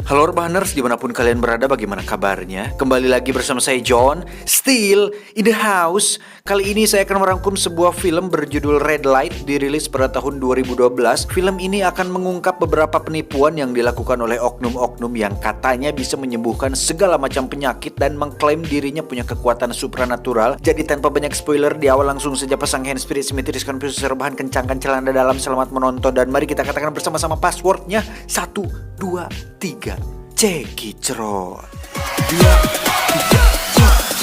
Halo Urbaners, dimanapun kalian berada, bagaimana kabarnya? Kembali lagi bersama saya John, still in the house. Kali ini saya akan merangkum sebuah film berjudul Red Light, dirilis pada tahun 2012. Film ini akan mengungkap beberapa penipuan yang dilakukan oleh oknum-oknum yang katanya bisa menyembuhkan segala macam penyakit dan mengklaim dirinya punya kekuatan supranatural. Jadi tanpa banyak spoiler, di awal langsung saja pasang handspirit, simetris, konfus, rebahan, kencangkan celana dalam. Selamat menonton dan mari kita katakan bersama-sama passwordnya. 1, 2, 3. Cekicrot. 2,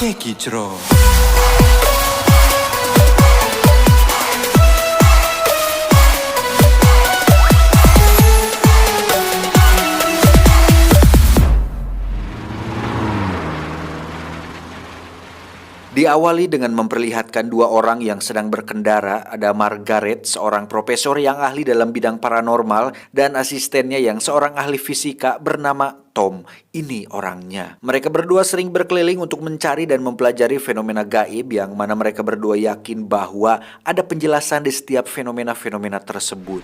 3, Cekicrot. Diawali dengan memperlihatkan dua orang yang sedang berkendara. Ada Margaret, seorang profesor yang ahli dalam bidang paranormal, dan asistennya yang seorang ahli fisika bernama Tom. Ini orangnya. Mereka berdua sering berkeliling untuk mencari dan mempelajari fenomena gaib yang mana mereka berdua yakin bahwa ada penjelasan di setiap fenomena-fenomena tersebut.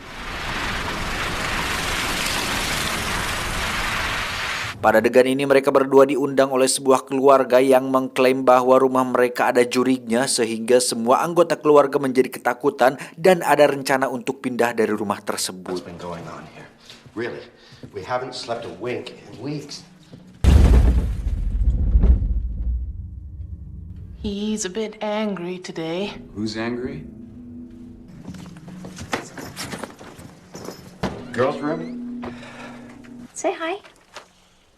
Pada adegan ini mereka berdua diundang oleh sebuah keluarga yang mengklaim bahwa rumah mereka ada jurignya sehingga semua anggota keluarga menjadi ketakutan dan ada rencana untuk pindah dari rumah tersebut. He's a bit angry today. Who's angry? Girls room? Say hi.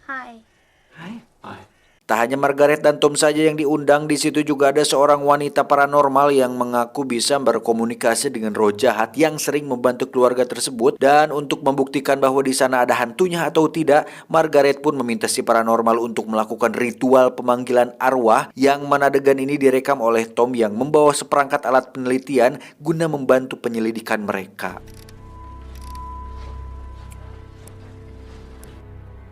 Hi. Tak hanya Margaret dan Tom saja yang diundang, di situ juga ada seorang wanita paranormal yang mengaku bisa berkomunikasi dengan roh jahat yang sering membantu keluarga tersebut. Dan untuk membuktikan bahwa di sana ada hantunya atau tidak, Margaret pun meminta si paranormal untuk melakukan ritual pemanggilan arwah, yang mana adegan ini direkam oleh Tom yang membawa seperangkat alat penelitian guna membantu penyelidikan mereka.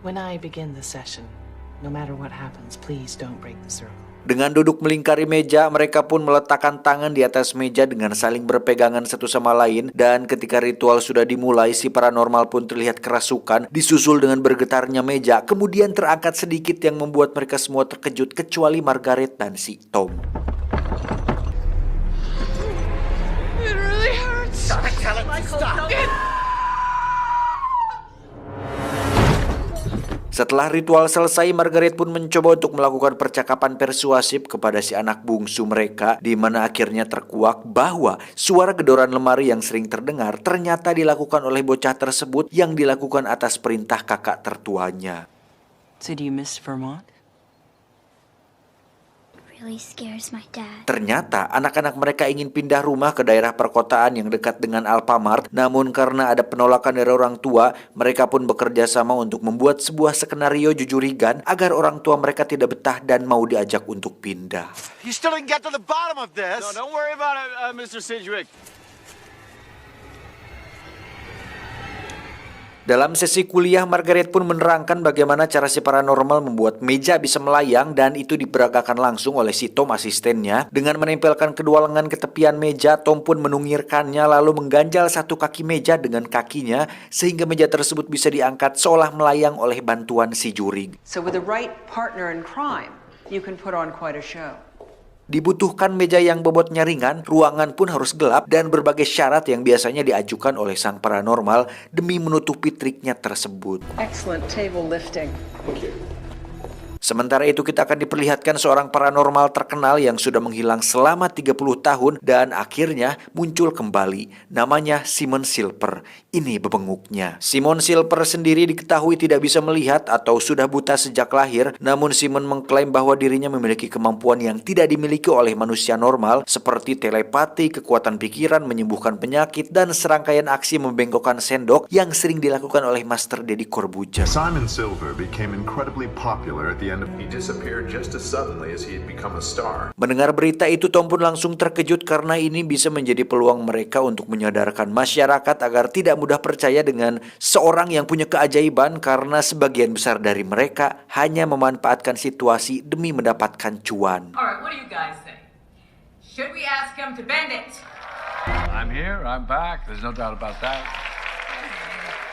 When I begin the session, no matter what happens, please don't break the circle. Dengan duduk melingkari meja, mereka pun meletakkan tangan di atas meja dengan saling berpegangan satu sama lain. Dan ketika ritual sudah dimulai, si paranormal pun terlihat kerasukan, disusul dengan bergetarnya meja. Kemudian terangkat sedikit yang membuat mereka semua terkejut, kecuali Margaret dan si Tom. It really hurts. Stop. Setelah ritual selesai, Margaret pun mencoba untuk melakukan percakapan persuasif kepada si anak bungsu mereka, di mana akhirnya terkuak bahwa suara gedoran lemari yang sering terdengar ternyata dilakukan oleh bocah tersebut yang dilakukan atas perintah kakak tertuanya. So do you miss Vermont? Really scares my dad. Ternyata anak-anak mereka ingin pindah rumah ke daerah perkotaan yang dekat dengan Alfamart, namun karena ada penolakan dari orang tua, mereka pun bekerja sama untuk membuat sebuah skenario jujurigan agar orang tua mereka tidak betah dan mau diajak untuk pindah. You still didn't get to the bottom of this. No, don't worry about it, Mr. Sidgwick. Dalam sesi kuliah, Margaret pun menerangkan bagaimana cara si paranormal membuat meja bisa melayang, dan itu diperagakan langsung oleh si Tom asistennya. Dengan menempelkan kedua lengan ke tepian meja, Tom pun menungirkannya lalu mengganjal satu kaki meja dengan kakinya sehingga meja tersebut bisa diangkat seolah melayang oleh bantuan si jurig. So with the right partner in crime, you can put on quite a show. Dibutuhkan meja yang bobotnya ringan, ruangan pun harus gelap, dan berbagai syarat yang biasanya diajukan oleh sang paranormal demi menutupi triknya tersebut. Excellent table lifting. Sementara itu kita akan diperlihatkan seorang paranormal terkenal yang sudah menghilang selama 30 tahun dan akhirnya muncul kembali. Namanya Simon Silper. Ini bebenguknya. Simon Silper sendiri diketahui tidak bisa melihat atau sudah buta sejak lahir, namun Simon mengklaim bahwa dirinya memiliki kemampuan yang tidak dimiliki oleh manusia normal seperti telepati, kekuatan pikiran, menyembuhkan penyakit, dan serangkaian aksi membengkokkan sendok yang sering dilakukan oleh Master Deddy Corbuzier. Simon Silver became incredibly popular at the end of he disappeared just as suddenly as he had become a star. Mendengar berita itu, Tom pun langsung terkejut karena ini bisa menjadi peluang mereka untuk menyadarkan masyarakat agar tidak mudah percaya dengan seorang yang punya keajaiban, karena sebagian besar dari mereka hanya memanfaatkan situasi demi mendapatkan cuan. All right, what do you guys think? Should we ask him to bend it? I'm here, I'm back, there's no doubt about that.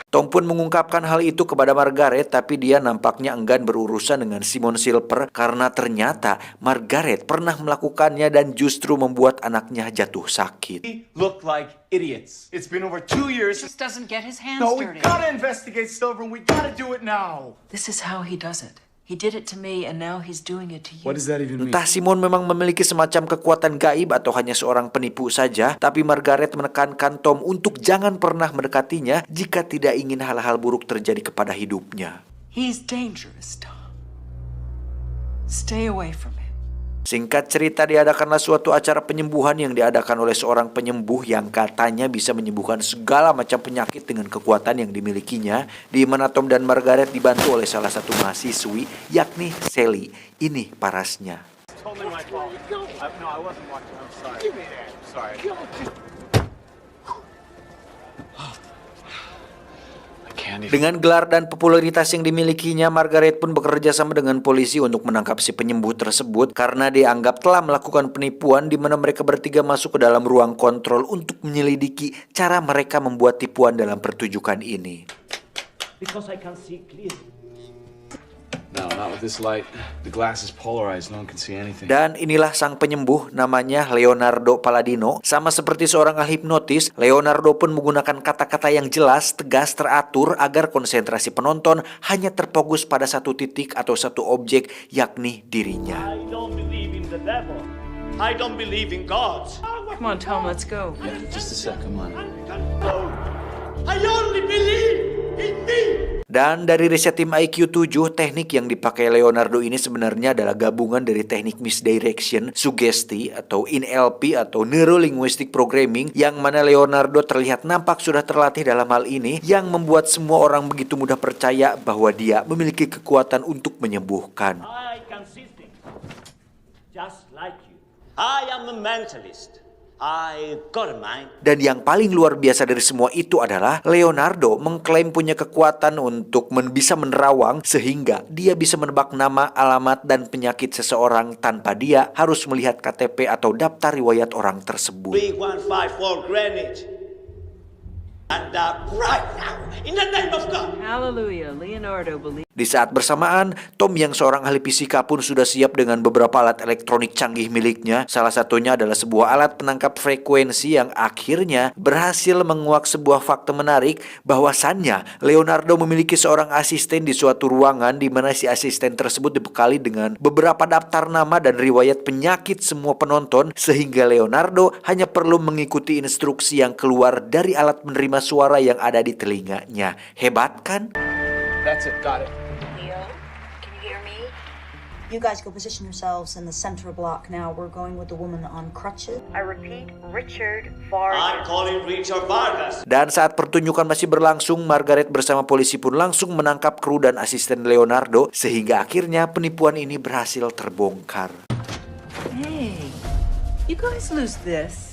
Tom pun mengungkapkan hal itu kepada Margaret, tapi dia nampaknya enggan berurusan dengan Simon Silper karena ternyata Margaret pernah melakukannya dan justru membuat anaknya jatuh sakit. We look like idiots. It's been over 2 years. Just doesn't get his hands No, we dirty. gotta investigate Silver and we gotta do it now. This is how he does it. He did it to me, and now he's doing it to you. What does that even mean? Entah Simon memang memiliki semacam kekuatan gaib atau hanya seorang penipu saja, tapi Margaret menekankan Tom untuk jangan pernah mendekatinya jika tidak ingin hal-hal buruk terjadi kepada hidupnya. He's dangerous, Tom. Stay away from him. Singkat cerita, diadakanlah suatu acara penyembuhan yang diadakan oleh seorang penyembuh yang katanya bisa menyembuhkan segala macam penyakit dengan kekuatan yang dimilikinya, di mana Tom dan Margaret dibantu oleh salah satu mahasiswi, yakni Sally. Ini parasnya. Totally my fault. No, I wasn't watching. I'm sorry. I'm sorry. Dengan gelar dan popularitas yang dimilikinya, Margaret pun bekerja sama dengan polisi untuk menangkap si penyembuh tersebut karena dianggap telah melakukan penipuan, di mana mereka bertiga masuk ke dalam ruang kontrol untuk menyelidiki cara mereka membuat tipuan dalam pertunjukan ini. Because I can see clearly. No, not with this light. The glass is polarized. No one can see anything. Dan inilah sang penyembuh, namanya Leonardo Palladino. Sama seperti seorang ahli hipnotis, Leonardo pun menggunakan kata-kata yang jelas, tegas, teratur agar konsentrasi penonton hanya terfokus pada satu titik atau satu objek, yakni dirinya. I don't believe in the devil. I don't believe in God. Come on, Tom, let's go. Yeah, just a sec. Come on. I only believe in me. Dan dari riset tim IQ 7, teknik yang dipakai Leonardo ini sebenarnya adalah gabungan dari teknik misdirection, sugesti atau NLP atau Neuro Linguistic Programming, yang mana Leonardo terlihat nampak sudah terlatih dalam hal ini, yang membuat semua orang begitu mudah percaya bahwa dia memiliki kekuatan untuk menyembuhkan. I can see things. Just like you. I am a mentalist. I got a mind. Dan yang paling luar biasa dari semua itu adalah Leonardo mengklaim punya kekuatan untuk bisa menerawang sehingga dia bisa menebak nama, alamat, dan penyakit seseorang tanpa dia harus melihat KTP atau daftar riwayat orang tersebut. B154 Greenwich. And right now, in the name of God. Hallelujah, Leonardo believes. Di saat bersamaan, Tom yang seorang ahli fisika pun sudah siap dengan beberapa alat elektronik canggih miliknya. Salah satunya adalah sebuah alat penangkap frekuensi yang akhirnya berhasil menguak sebuah fakta menarik bahwasannya Leonardo memiliki seorang asisten di suatu ruangan, di mana si asisten tersebut dibekali dengan beberapa daftar nama dan riwayat penyakit semua penonton, sehingga Leonardo hanya perlu mengikuti instruksi yang keluar dari alat menerima suara yang ada di telinganya. Hebat kan? That's it. Got it. Leo, can you hear me? You guys go position yourselves in the center block now. We're going with the woman on crutches. I repeat, Richard Vargas. I'm calling Richard Vargas. Dan saat pertunjukan masih berlangsung, Margaret bersama polisi pun langsung menangkap kru dan asisten Leonardo, sehingga akhirnya penipuan ini berhasil terbongkar. Hey, you guys lose this.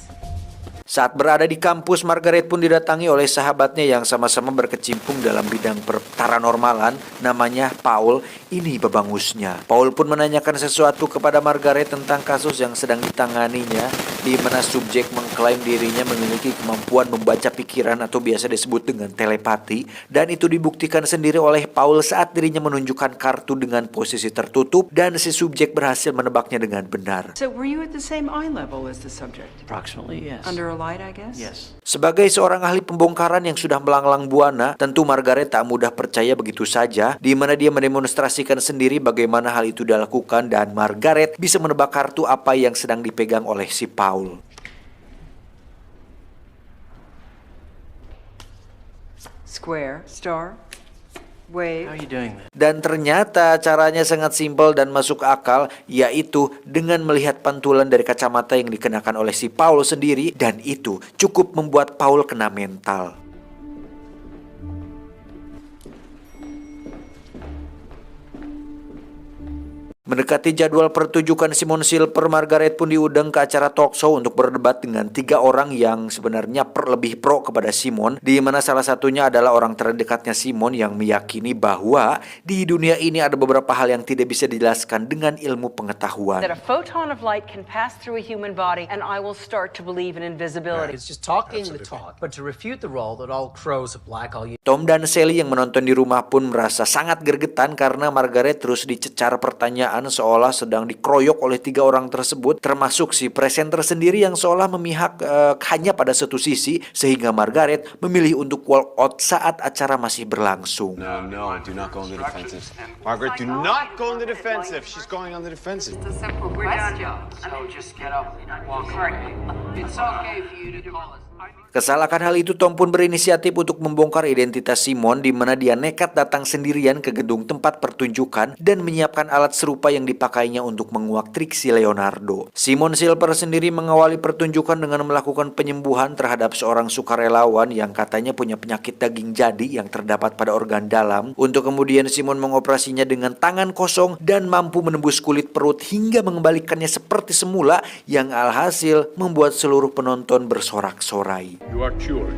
Saat berada di kampus, Margaret pun didatangi oleh sahabatnya yang sama-sama berkecimpung dalam bidang paranormalan, namanya Paul. Ini babangusnya. Paul pun menanyakan sesuatu kepada Margaret tentang kasus yang sedang ditanganinya, di mana subjek mengklaim dirinya memiliki kemampuan membaca pikiran atau biasa disebut dengan telepati, dan itu dibuktikan sendiri oleh Paul saat dirinya menunjukkan kartu dengan posisi tertutup dan si subjek berhasil menebaknya dengan benar. So were you at the same eye level as the subject? Approximately, yes. Under a light, I guess? Yes. Sebagai seorang ahli pembongkaran yang sudah melanglang buana, tentu Margaret tak mudah percaya begitu saja, di mana dia mendemonstrasikan sendiri bagaimana hal itu dilakukan, dan Margaret bisa menebak kartu apa yang sedang dipegang oleh si Paul. Square, star, wave. How are you doing that? Dan ternyata caranya sangat simpel dan masuk akal, yaitu dengan melihat pantulan dari kacamata yang dikenakan oleh si Paul sendiri, dan itu cukup membuat Paul kena mental. Mendekati jadwal pertunjukan Simon Silver, Margaret pun diundang ke acara talk show untuk berdebat dengan 3 orang yang sebenarnya lebih pro kepada Simon, di mana salah satunya adalah orang terdekatnya Simon yang meyakini bahwa di dunia ini ada beberapa hal yang tidak bisa dijelaskan dengan ilmu pengetahuan. That a photon of light can pass through a human body, and I will start to believe in invisibility. It's just talking the talk, but to refute the role that all crows are black, all you... Tom dan Sally yang menonton di rumah pun merasa sangat gergetan karena Margaret terus dicecar pertanyaan seolah sedang dikeroyok oleh 3 orang tersebut, termasuk si presenter sendiri yang seolah memihak hanya pada satu sisi, sehingga Margaret memilih untuk walk out saat acara masih berlangsung. No, do not go on the defensive. Margaret, do not go on the defensive. She's going on the defensive. It's a simple question. So just get up and walk away. It's okay for you to call us. Kesal akan hal itu, Tom pun berinisiatif untuk membongkar identitas Simon, di mana dia nekat datang sendirian ke gedung tempat pertunjukan dan menyiapkan alat serupa yang dipakainya untuk menguak trik si Leonardo. Simon Silver sendiri mengawali pertunjukan dengan melakukan penyembuhan terhadap seorang sukarelawan yang katanya punya penyakit daging jadi yang terdapat pada organ dalam, untuk kemudian Simon mengoperasinya dengan tangan kosong dan mampu menembus kulit perut hingga mengembalikannya seperti semula, yang alhasil membuat seluruh penonton bersorak-sorai. You are cured.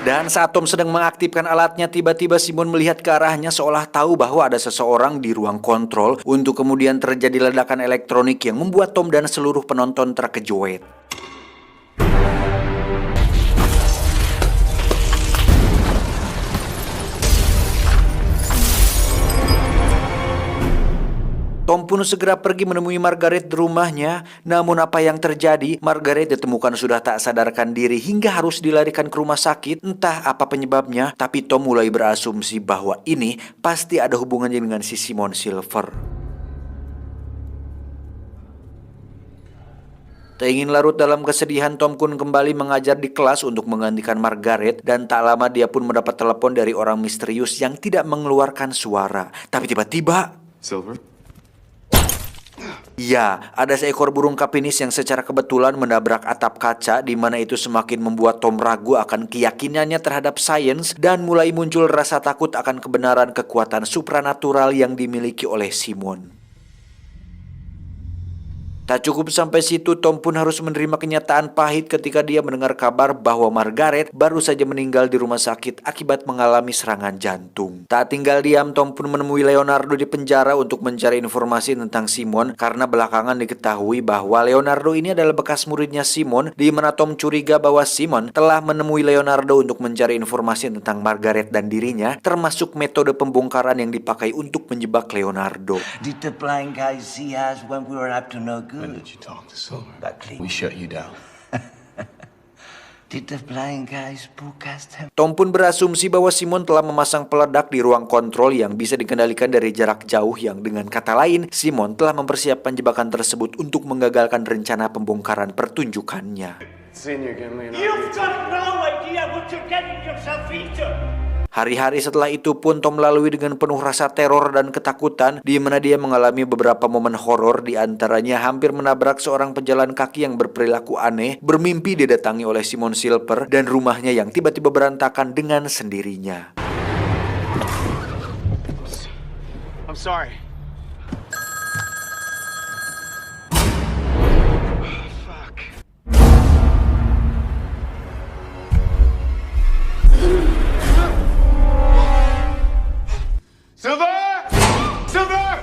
Dan saat Tom sedang mengaktifkan alatnya, tiba-tiba Simon melihat ke arahnya seolah tahu bahwa ada seseorang di ruang kontrol, untuk kemudian terjadi ledakan elektronik yang membuat Tom dan seluruh penonton terkejut. Tom pun segera pergi menemui Margaret di rumahnya. Namun apa yang terjadi? Margaret ditemukan sudah tak sadarkan diri hingga harus dilarikan ke rumah sakit. Entah apa penyebabnya, tapi Tom mulai berasumsi bahwa ini pasti ada hubungannya dengan si Simon Silver. Tak ingin larut dalam kesedihan, Tom pun kembali mengajar di kelas untuk menggantikan Margaret, dan tak lama dia pun mendapat telepon dari orang misterius yang tidak mengeluarkan suara. Tapi tiba-tiba... Silver? Ya, ada seekor burung kapinis yang secara kebetulan menabrak atap kaca, di mana itu semakin membuat Tom ragu akan keyakinannya terhadap sains dan mulai muncul rasa takut akan kebenaran kekuatan supranatural yang dimiliki oleh Simon. Tak cukup sampai situ, Tom pun harus menerima kenyataan pahit ketika dia mendengar kabar bahwa Margaret baru saja meninggal di rumah sakit akibat mengalami serangan jantung. Tak tinggal diam, Tom pun menemui Leonardo di penjara untuk mencari informasi tentang Simon, karena belakangan diketahui bahwa Leonardo ini adalah bekas muridnya Simon, di mana Tom curiga bahwa Simon telah menemui Leonardo untuk mencari informasi tentang Margaret dan dirinya, termasuk metode pembongkaran yang dipakai untuk menjebak Leonardo. Did the blind guy see us when we were up to no good? When did you talk to Silver? Buckley. We shut you down. Did the blind guy spook us? Tom pun berasumsi bahwa Simon telah memasang peledak di ruang kontrol yang bisa dikendalikan dari jarak jauh, yang dengan kata lain, Simon telah mempersiapkan jebakan tersebut untuk menggagalkan rencana pembongkaran pertunjukannya. Senior, give me an You've got no idea what you're getting yourself into. Hari-hari setelah itu pun Tom lalui dengan penuh rasa teror dan ketakutan, di mana dia mengalami beberapa momen horor, di antaranya hampir menabrak seorang pejalan kaki yang berperilaku aneh, bermimpi didatangi oleh Simon Silver, dan rumahnya yang tiba-tiba berantakan dengan sendirinya. I'm sorry. Silver! Silver!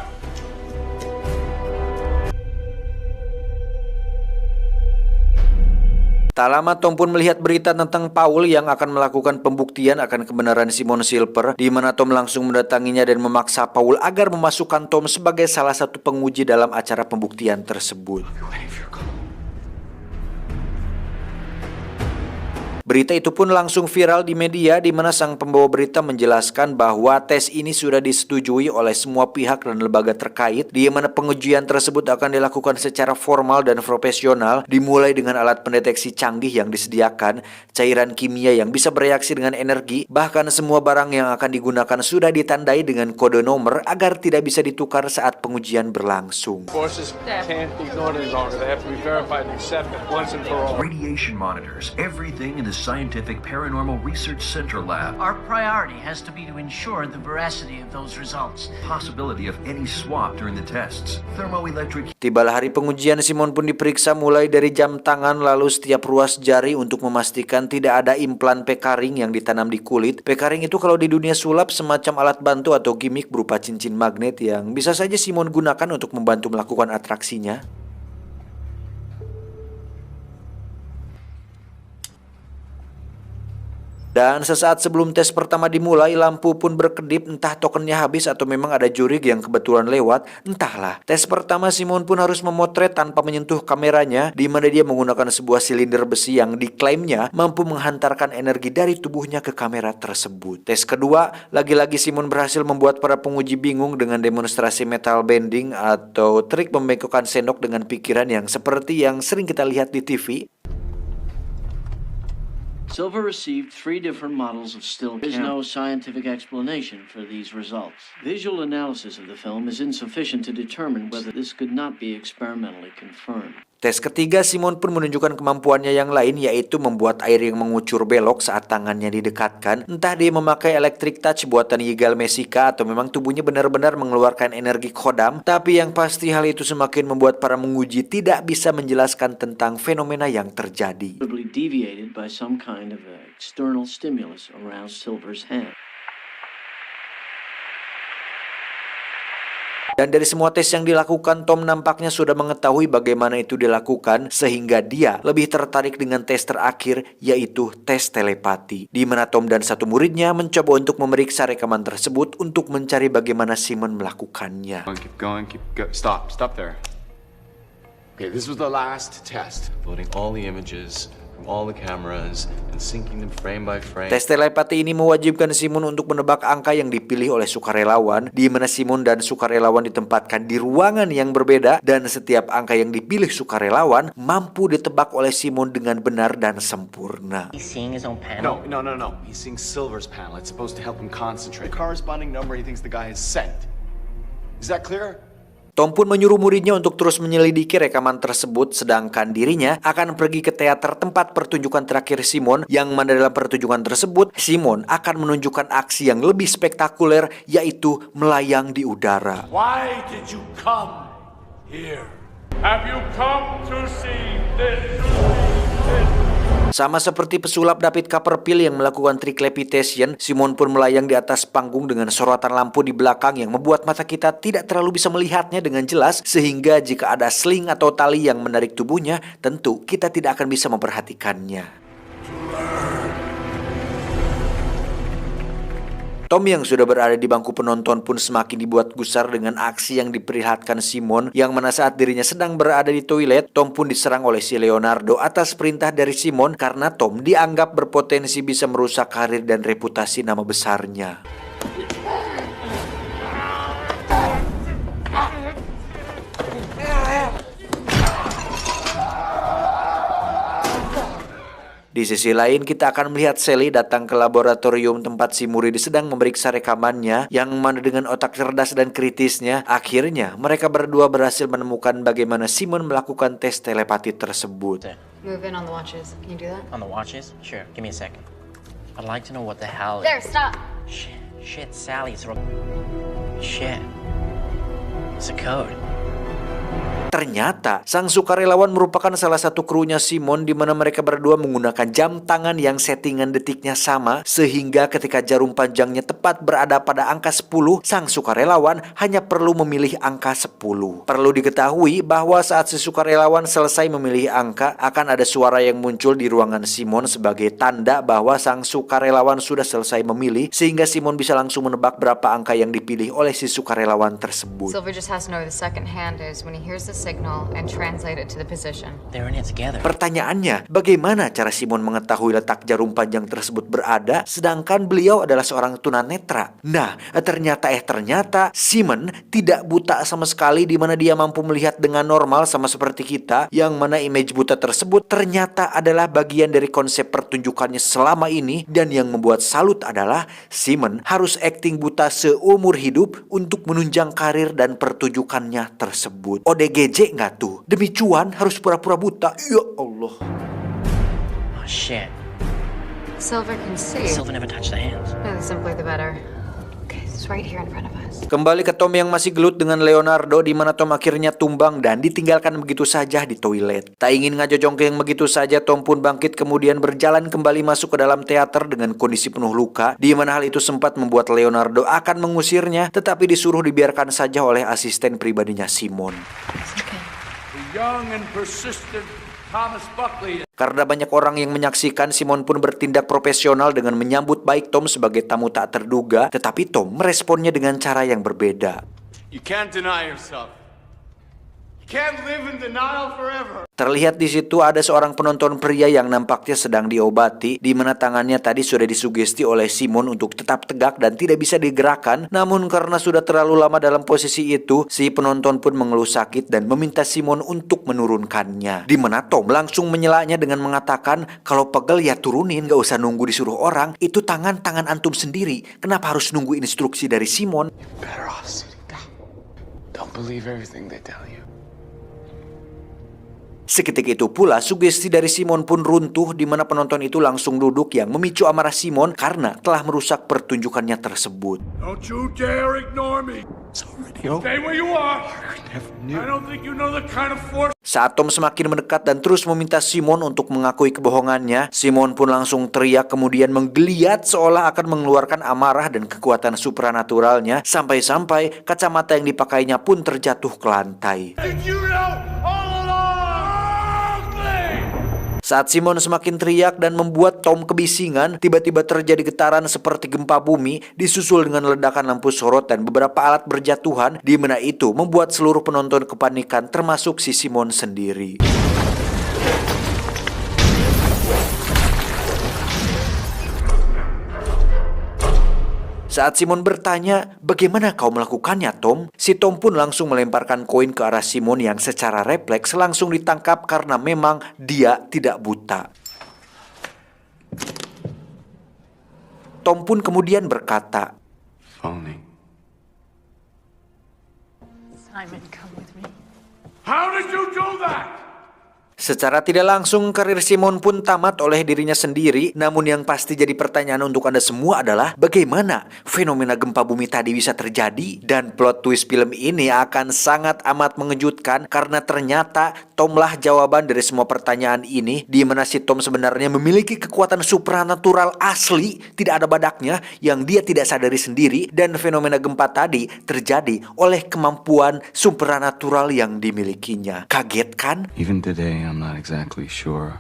Tak lama Tom pun melihat berita tentang Paul yang akan melakukan pembuktian akan kebenaran Simon Silver, di mana Tom langsung mendatanginya dan memaksa Paul agar memasukkan Tom sebagai salah satu penguji dalam acara pembuktian tersebut. Berita itu pun langsung viral di media, di mana sang pembawa berita menjelaskan bahwa tes ini sudah disetujui oleh semua pihak dan lembaga terkait, di mana pengujian tersebut akan dilakukan secara formal dan profesional, dimulai dengan alat pendeteksi canggih yang disediakan, cairan kimia yang bisa bereaksi dengan energi, bahkan semua barang yang akan digunakan sudah ditandai dengan kode nomor agar tidak bisa ditukar saat pengujian berlangsung. Forces can't be ignored any longer. They have to be verified and accepted once and for all. Radiation monitors everything in the Scientific Paranormal Research Center lab. Our priority has to be to ensure the veracity of those results. Possibility of any swap during the tests. Thermoelectric. Tibalah hari pengujian, Simon pun diperiksa mulai dari jam tangan lalu setiap ruas jari untuk memastikan tidak ada implan P-Ring yang ditanam di kulit. P-Ring itu kalau di dunia sulap semacam alat bantu atau gimmick berupa cincin magnet yang bisa saja Simon gunakan untuk membantu melakukan atraksinya. Dan sesaat sebelum tes pertama dimulai, lampu pun berkedip, entah tokennya habis atau memang ada juri yang kebetulan lewat, entahlah. Tes pertama Simon pun harus memotret tanpa menyentuh kameranya, di mana dia menggunakan sebuah silinder besi yang diklaimnya mampu menghantarkan energi dari tubuhnya ke kamera tersebut. Tes kedua, lagi-lagi Simon berhasil membuat para penguji bingung dengan demonstrasi metal bending atau trik membengkokkan sendok dengan pikiran yang seperti yang sering kita lihat di TV. Silver received 3 different models of still camera. There is no scientific explanation for these results. Visual analysis of the film is insufficient to determine whether this could not be experimentally confirmed. Tes ketiga, Simon pun menunjukkan kemampuannya yang lain, yaitu membuat air yang mengucur belok saat tangannya didekatkan. Entah dia memakai electric touch buatan Yigal Mesika atau memang tubuhnya benar-benar mengeluarkan energi kodam. Tapi yang pasti hal itu semakin membuat para menguji tidak bisa menjelaskan tentang fenomena yang terjadi. Deviated by some kind of external stimulus around Silver's hand. Dan dari semua tes yang dilakukan, Tom nampaknya sudah mengetahui bagaimana itu dilakukan, sehingga dia lebih tertarik dengan tes terakhir, yaitu tes telepati. Di mana Tom dan satu muridnya mencoba untuk memeriksa rekaman tersebut untuk mencari bagaimana Simon melakukannya. Keep going. Stop there. Okay, this was the last test. Loading all the images from all the cameras and syncing them frame by frame. Tes telepati ini mewajibkan Simon untuk menebak angka yang dipilih oleh sukarelawan, di mana Simon dan sukarelawan ditempatkan di ruangan yang berbeda, dan setiap angka yang dipilih sukarelawan mampu ditebak oleh Simon dengan benar dan sempurna. He's seeing his own panel? No. He's seeing Silver's panel. It's supposed to help him concentrate. The corresponding number he thinks the guy has sent. Is that clear? Tom pun menyuruh muridnya untuk terus menyelidiki rekaman tersebut, sedangkan dirinya akan pergi ke teater tempat pertunjukan terakhir Simon, yang mana dalam pertunjukan tersebut Simon akan menunjukkan aksi yang lebih spektakuler, yaitu melayang di udara. Why did you come here? Have you come to see this? Sama seperti pesulap David Copperfield yang melakukan trik levitation, Simon pun melayang di atas panggung dengan sorotan lampu di belakang yang membuat mata kita tidak terlalu bisa melihatnya dengan jelas, sehingga jika ada sling atau tali yang menarik tubuhnya, tentu kita tidak akan bisa memperhatikannya. Tom yang sudah berada di bangku penonton pun semakin dibuat gusar dengan aksi yang diperlihatkan Simon, yang mana saat dirinya sedang berada di toilet, Tom pun diserang oleh si Leonardo atas perintah dari Simon karena Tom dianggap berpotensi bisa merusak karir dan reputasi nama besarnya. Di sisi lain, kita akan melihat Sally datang ke laboratorium tempat si murid sedang memeriksa rekamannya, yang mana dengan otak cerdas dan kritisnya, akhirnya mereka berdua berhasil menemukan bagaimana Simon melakukan tes telepati tersebut. Move in on the watches. Can you do that? On the watches? Sure. Give me a second. I'd like to know what the hell. There, stop. Shit, Sally. Shit. It's a code. Ternyata sang sukarelawan merupakan salah satu krunya Simon, di mana mereka berdua menggunakan jam tangan yang settingan detiknya sama, sehingga ketika jarum panjangnya tepat berada pada angka 10, sang sukarelawan hanya perlu memilih angka 10. Perlu diketahui bahwa saat si sukarelawan selesai memilih angka, akan ada suara yang muncul di ruangan Simon sebagai tanda bahwa sang sukarelawan sudah selesai memilih, sehingga Simon bisa langsung menebak berapa angka yang dipilih oleh si sukarelawan tersebut. Silver just has to know where the second hand is when he hears the signal and translate it to the position. They're in it together. Pertanyaannya, bagaimana cara Simon mengetahui letak jarum panjang tersebut berada, sedangkan beliau adalah seorang tunanetra? Nah, ternyata Simon tidak buta sama sekali, di mana dia mampu melihat dengan normal sama seperti kita, yang mana image buta tersebut ternyata adalah bagian dari konsep pertunjukannya selama ini, dan yang membuat salut adalah Simon harus akting buta seumur hidup untuk menunjang karir dan pertunjukannya tersebut. ODGJ nggak tuh? Demi cuan harus pura-pura buta. Ya Allah. Oh shit. Silver can see. Silver never touched the hands. No, the simpler the better. Okay, it's right here in front of us. Kembali ke Tom yang masih gelut dengan Leonardo, di mana Tom akhirnya tumbang dan ditinggalkan begitu saja di toilet. Tak ingin ngajojongkeng begitu saja, Tom pun bangkit kemudian berjalan kembali masuk ke dalam teater dengan kondisi penuh luka, di mana hal itu sempat membuat Leonardo akan mengusirnya, tetapi disuruh dibiarkan saja oleh asisten pribadinya Simon. The young and persistent Thomas Buckley. Karena banyak orang yang menyaksikan, Simon pun bertindak profesional dengan menyambut baik Tom sebagai tamu tak terduga, tetapi Tom meresponnya dengan cara yang berbeda. You can't deny yourself. You can't live in denial forever. Terlihat di situ ada seorang penonton pria yang nampaknya sedang diobati, di mana tangannya tadi sudah disugesti oleh Simon untuk tetap tegak dan tidak bisa digerakkan. Namun karena sudah terlalu lama dalam posisi itu, si penonton pun mengeluh sakit dan meminta Simon untuk menurunkannya. Di mana Tom langsung menyelanya dengan mengatakan, kalau pegel ya turunin, gak usah nunggu disuruh orang. Itu tangan antum sendiri. Kenapa harus nunggu instruksi dari Simon? Better off sitting down. Don't believe everything they tell you. Seketika itu pula sugesti dari Simon pun runtuh, di mana penonton itu langsung duduk yang memicu amarah Simon karena telah merusak pertunjukannya tersebut. Don't you dare ignore me. Stay where you are. I don't think you know the kind of force. Saat Tom semakin mendekat dan terus meminta Simon untuk mengakui kebohongannya, Simon pun langsung teriak kemudian menggeliat seolah akan mengeluarkan amarah dan kekuatan supranaturalnya, sampai-sampai kacamata yang dipakainya pun terjatuh ke lantai. Did you know all along? Saat Simon semakin teriak dan membuat Tom kebisingan, tiba-tiba terjadi getaran seperti gempa bumi, disusul dengan ledakan lampu sorot dan beberapa alat berjatuhan, di mana itu membuat seluruh penonton kepanikan termasuk si Simon sendiri. Saat Simon bertanya, bagaimana kau melakukannya, Tom? Si Tom pun langsung melemparkan koin ke arah Simon yang secara refleks langsung ditangkap karena memang dia tidak buta. Tom pun kemudian berkata, Phoning. Simon, come with me. How did you do that? Secara tidak langsung, karir Simon pun tamat oleh dirinya sendiri. Namun yang pasti jadi pertanyaan untuk Anda semua adalah, bagaimana fenomena gempa bumi tadi bisa terjadi? Dan plot twist film ini akan sangat amat mengejutkan, karena ternyata Tomlah jawaban dari semua pertanyaan ini, di mana si Tom sebenarnya memiliki kekuatan supranatural asli, tidak ada badaknya, yang dia tidak sadari sendiri. Dan fenomena gempa tadi terjadi oleh kemampuan supranatural yang dimilikinya. Kaget kan? Even today, I'm not exactly sure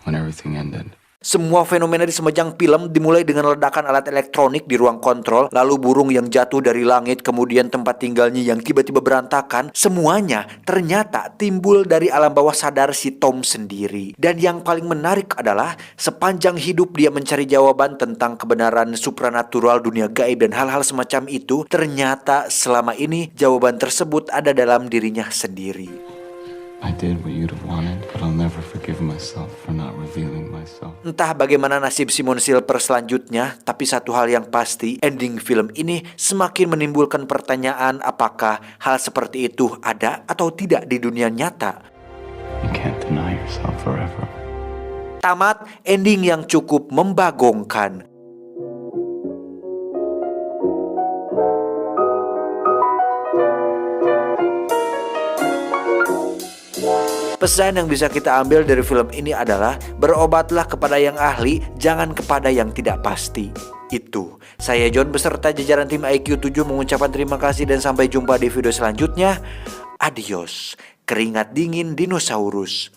when everything ended. Semua fenomena di semejang film dimulai dengan ledakan alat elektronik di ruang kontrol, lalu burung yang jatuh dari langit, kemudian tempat tinggalnya yang tiba-tiba berantakan. Semuanya ternyata timbul dari alam bawah sadar si Tom sendiri. Dan yang paling menarik adalah sepanjang hidup dia mencari jawaban tentang kebenaran supranatural, dunia gaib dan hal-hal semacam itu, ternyata selama ini jawaban tersebut ada dalam dirinya sendiri. I did what you'd have wanted, but I'll never forgive myself for not revealing myself. Entah bagaimana nasib Simon Silver selanjutnya, tapi satu hal yang pasti, ending film ini semakin menimbulkan pertanyaan apakah hal seperti itu ada atau tidak di dunia nyata. You can't deny yourself forever. Tamat ending yang cukup membagongkan. Pesan yang bisa kita ambil dari film ini adalah berobatlah kepada yang ahli, jangan kepada yang tidak pasti. Itu. Saya John beserta jajaran tim IQ 7 mengucapkan terima kasih dan sampai jumpa di video selanjutnya. Adios. Keringat dingin dinosaurus.